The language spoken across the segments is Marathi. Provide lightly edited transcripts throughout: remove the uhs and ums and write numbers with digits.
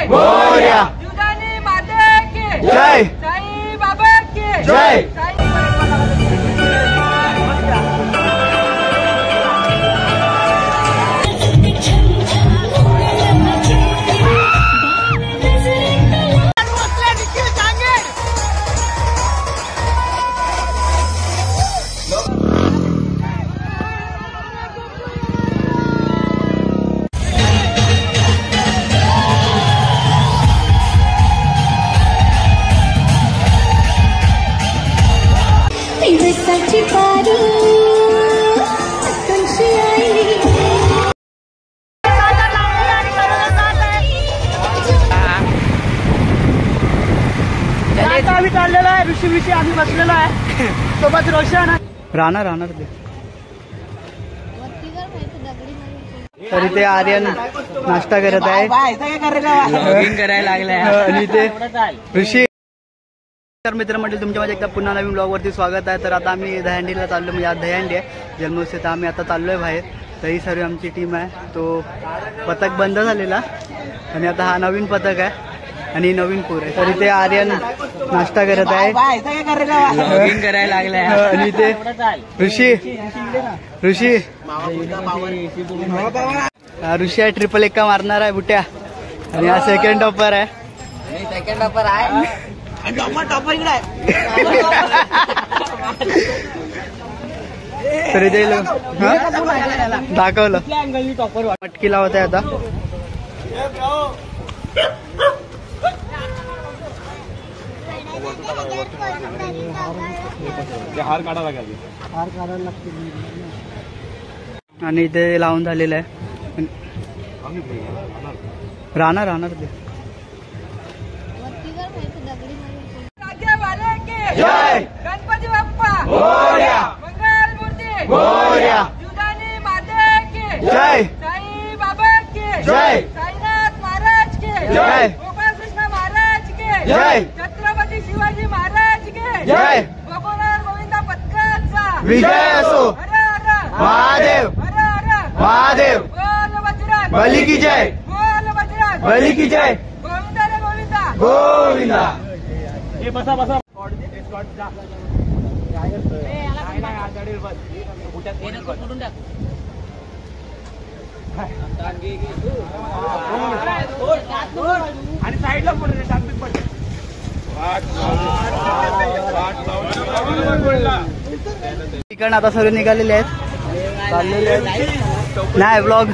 मोरया, जुदानी माता की जय, साई बाबा की जय। आम्ही चाललेलो आहे ऋषी आम्ही बसलेलो आहे सोबत रोशन राहणार ते तरी ते आर्यन नाश्ता करत आहे करायला लागलाय आणि ते ऋषी. तर मित्रमंडळी तुमच्या माझ्या एकदा पुन्हा नवीन ब्लॉगवरती स्वागत आहे. तर आता आम्ही दहीहंडीला चाललो, म्हणजे आज दहीहंडी आहे जन्मोत्सव, तर आम्ही आता चाललोय बाहेर. तर ही सर्व आमची टीम आहे. तो पथक बंद झालेला आणि आता हा नवीन पथक आहे आणि नवीन पूर आहे. तरी ते आर्यन नाश्ता करत आहे करायला लागलाय आणि ते ऋषी आहे ट्रिपल एक्का मारणार आहे बुट्या आणि हा सेकंड टॉपर आहे. तरी ते दाखवलं मटकी लावत आहे आता. हार काढायला लागेल, आणि इथे लावून झालेलं आहे. राहणार ते जय, गणपती बाप्पा मोरया, मंगल मूर्ती मोरया, जुदानी माता की जय, साई बाबा की जय, साईनाथ महाराज की जय, गोपालकृष्ण महाराज की जय, छत्रपती शिवाजी महाराज की जय, भगवान गोविंदा पथकाचा विजय असो. हर हर महादेव, हर हर महादेव, बोल बजरंग बली की जय, बोल बजरंग बली की जय, गोविंदा रे गोविंदा गोविंदा. बसा आणि साईडला ठिकाण आता सर्व निघालेले आहेत, चाललेले आहेत. नाही ब्लॉग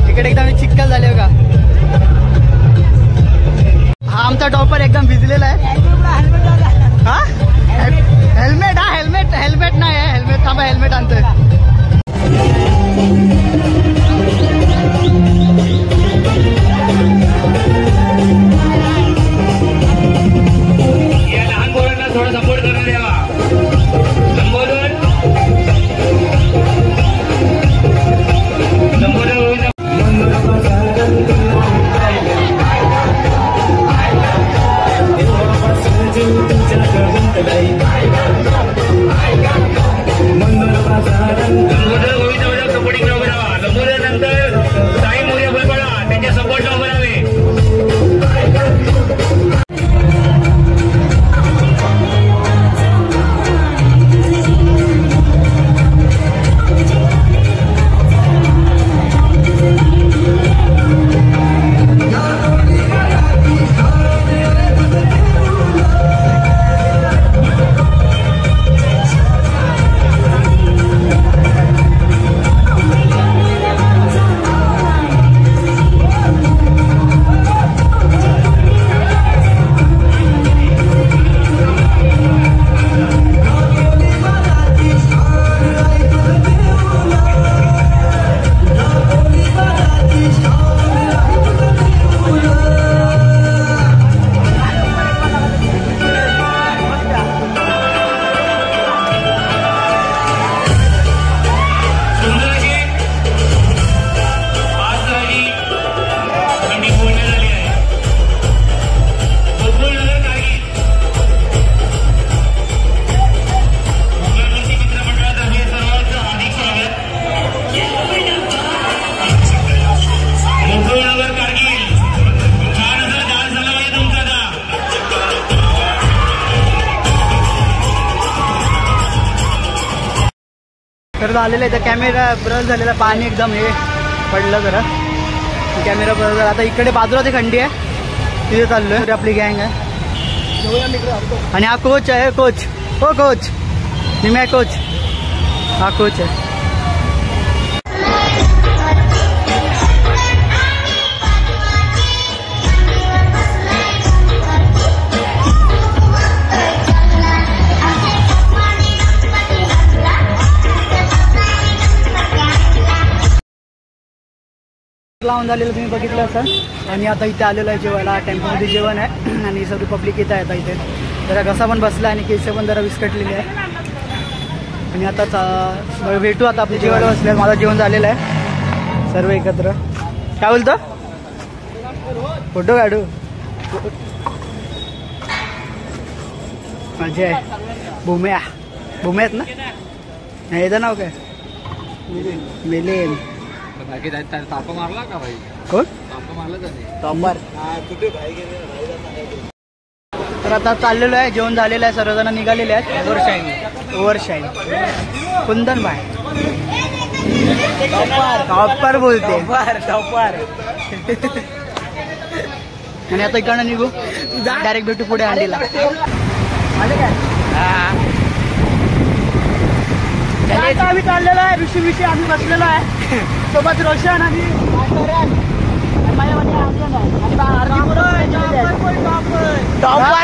इकडे एकदम चिक्कल झाले बघा. हा आमचा टॉपर एकदम भिजलेला आहे. हा हेल्मेट, हा हेल्मेट नाही आहे. हेल्मेट थांबा, हेल्मेट आणतोय. लहान पोरांना थोडा सपोर्ट करून द्यावा. गोविंद तर झालेलं आहे. तर कॅमेरा ब्रश झालेला, पाणी एकदम हे पडलं जरा, कॅमेरा ब्रश झाला. आता इकडे बाजूला ते खंडी आहे, तिथे चाललोय. तर आपली गँग आहे आणि हा कोच आहे. कोच हो कोच, निम्या कोच, हा कोच आहे. लावून झालेलं तुम्ही बघितलं असाल. आणि आता इथे आलेलो आहे जेवायला. टेम्पोमध्ये जेवण आहे आणि सर्व पब्लिक इथं आहे. आता इथे जरा घसा पण बसला आणि केस पण जरा विस्कटलेली आहे. आणि आता भेटू. आता आपली जेवायला बसले. माझं जेवण झालेलं आहे, सर्व एकत्र. काय बोलतो, फोटो काढू? अजय भूम्या, भूम्या आहेत ना? नाही याचं नाव काय? मिलिंद. बाकी तापा मारला का भाई? कोण तापा मारला त्याने टॉपर. तर आता चाललेलो आहे, जेवण झालेलं आहे, सर्वजण निघालेले आहेत. ओव्हरशाईन कुंदन भाई टॉपर बोलते, टॉपर. आणि आता इकडनं निघू, डायरेक्ट भेटू पुढे अंडीला. आता आम्ही चाललेलो आहे ऋषी आम्ही बसलेलो आहे. सोबत रोशन आणि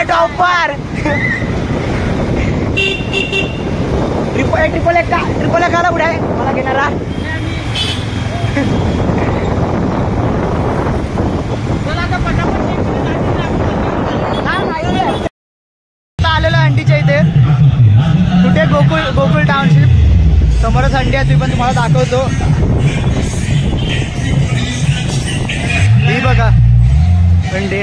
टॉपर. ट्रिपल एक आला कुठे आहे मला घेणारा. आलेलो अंडीच्या इथे, कुठे गोकुळ टाउनशिप समोरच अंडी आहे. ती पण तुम्हाला दाखवतो. ही बघा अंडी.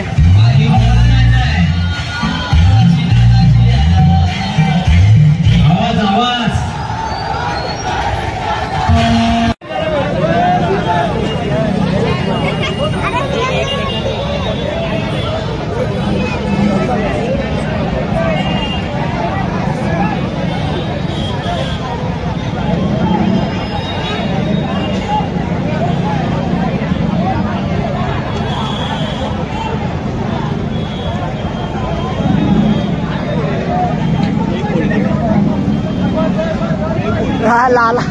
हा लाला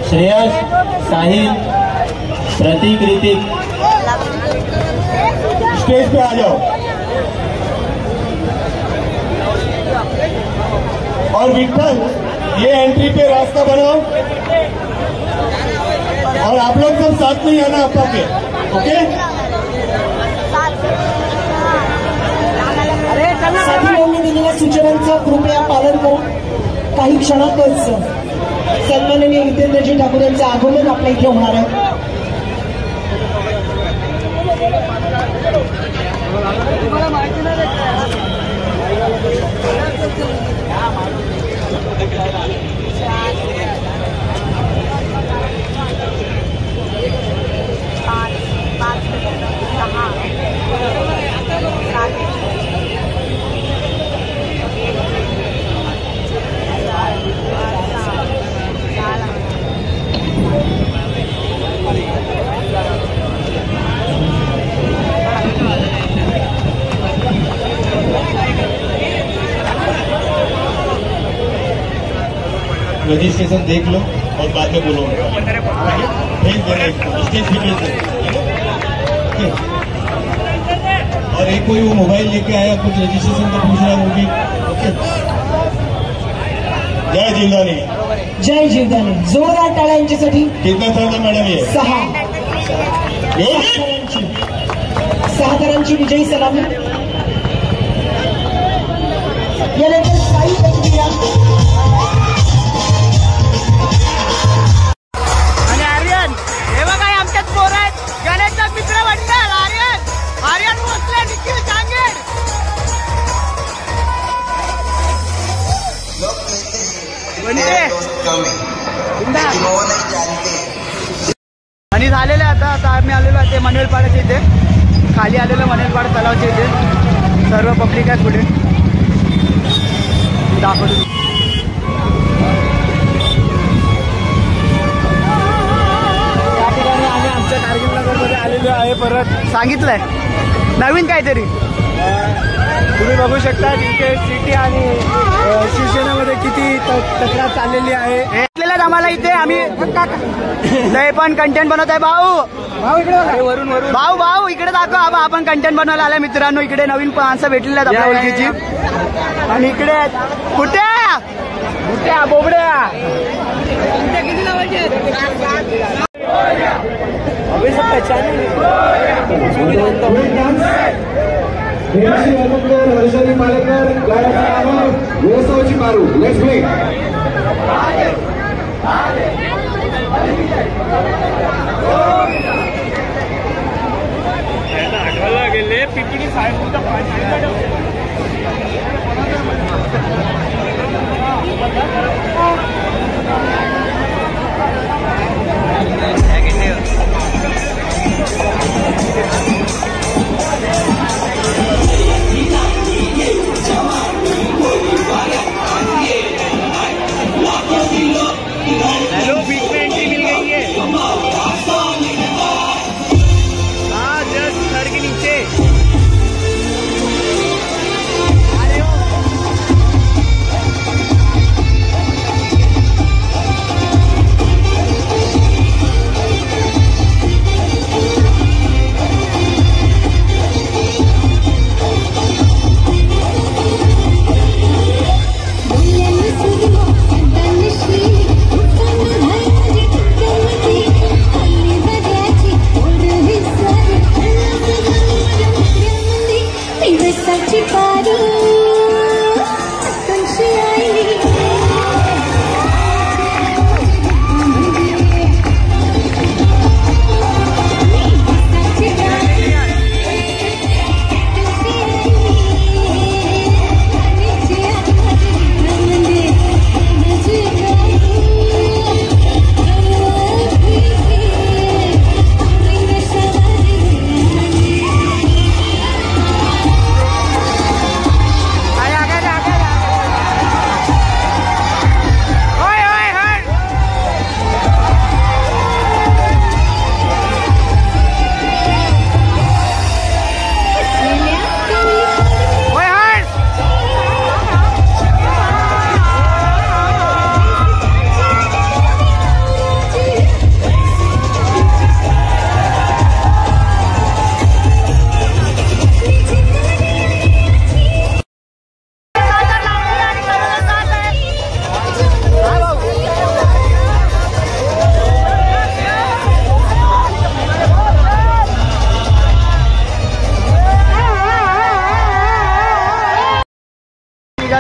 श्रेयस साहिल प्रतीक ऋतिक स्टेज पे आ जाओ। और विठल, ये एंट्री पे रास्ता बनाओ और आप लोग सब साथ में ही आना आपा के, ओके? साथींनी दिलेल्या सूचनांचं कृपया पालन करा। काही क्षणातच सन्माननीय हितेंद्रजी ठाकूर यांचं आगमन आपल्या इथे होणार आहे। रजिस्ट्रेशन देख लो और बाद में बोलो, भेज देना इसको, स्टेज पे भेज देना। और एक कोई वो मोबाइल लेके आया कुछ रजिस्ट्रेशन का पूछ रहा है वो भी, ओके? जय जीवदानी, जय जीवदानी, जोरदार टाळ्या यांच्यासाठी। कितना था मॅडम ये? 6 तरांची विजयी सलामी। यानंतर काही प्रतिक्रिया आणि आर्यन, हे बघा हे आमच्यात पोर आहेत, गणेशचा मित्र मंडळ आर्यन भोसले, निखिल चांगेड। आणि झालेलं आहे आता आम्ही आलेलो आहे ते मनेलपाड्याच्या इथे, खाली आलेलं मनेलपाडा तलावच्या इथे सर्व पब्लिक आहे पुढे दाखवतो। त्या ठिकाणी आम्ही आमच्या कारगिल नगरमध्ये आलेलो आहे, परत सांगितलंय नवीन काहीतरी तुम्ही बघू शकता। इथे सिटी आणि शिवसेनेमध्ये किती तक्रार चाललेली आहे घेतलेलं आम्हाला इथे। आम्ही ते पण कंटेंट बनवत आहे। भाऊ इकडे वरून भाऊ इकडे दाखव। आपण कंटेंट बनवायला आलाय मित्रांनो। इकडे नवीन माणसं भेटलेली आहेत आपल्या ओळखीची। आणि इकडे कुठे बोबड्या किती लावायचे अभी सब पहचाने हर्षदी पालेकर, व्यवस्थाची मारू, लेट्स प्ले। आठवायला गेले पिकनिक साहेब हेलो, बीच में एंट्री मिल गई है। हाँ, जस्ट घर के नीचे।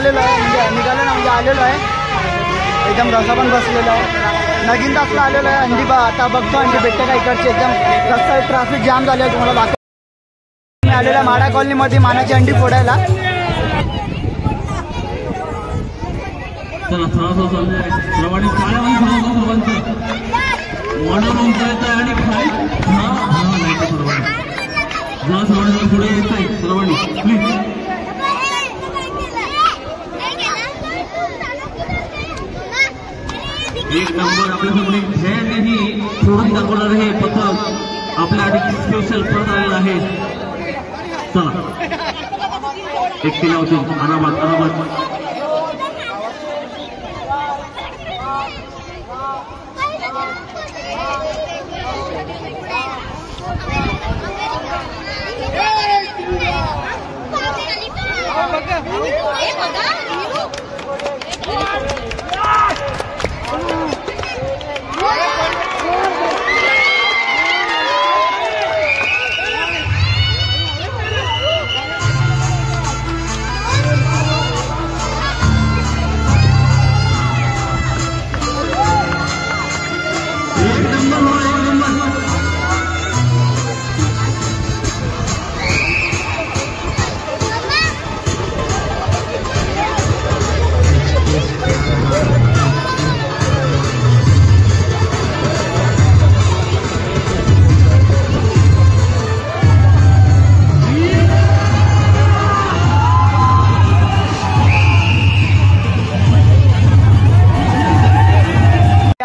निघालेलो आहे म्हणजे आलेलो आहे. एकदम रस्ता पण बसलेला आहे. नगीन तासला आलेलो आहे. अंडी आता बघतो अंडी भेटते का इकडची. एकदम रस्ता ट्रॅफिक जाम झालं आहे. तुम्हाला दाखव मी आलेलो आहे माडा कॉलनीमध्ये मानाची अंडी फोडायला. चला प्रमाणे आणि खाली पुढे येत आहे सर्वांनी प्लीज. एक नंबर आपल्यासमोर ध्यानेही सोडून दाखवणार हे पथक आपल्यासाठी स्पेशल परत आलेलं आहे. चला एक किलो होते आरामात.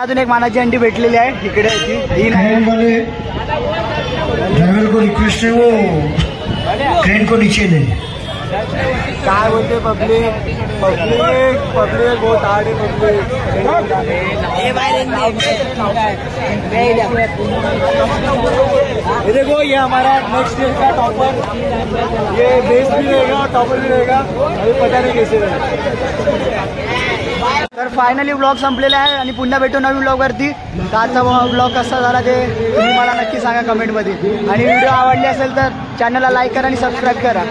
अजून एक मानाची अंडी भेटलेली आहे इकडे. ही ड्राइवर को रिक्वेस्ट है वो ट्रेन को नीचे ले. काय बोलते पब्लिक बहुत हार्ड है पब्लिक. देखो ये हमारा नेक्स्ट ईयर का टॉपर. ये बेस भी रहेगा और टॉपर भी रहेगा. अभी पता नहीं कैसे रहेगा. तर फायनली ब्लॉग संपलेला आहे आणि पुन्हा भेटू नवीन ब्लॉगवरती. तर आजचा ब्लॉग कसा झाला ते तुम्ही मला नक्की सांगा कमेंटमध्ये. आणि व्हिडिओ आवडली असेल तर चॅनलला लाईक करा आणि सबस्क्राईब करा.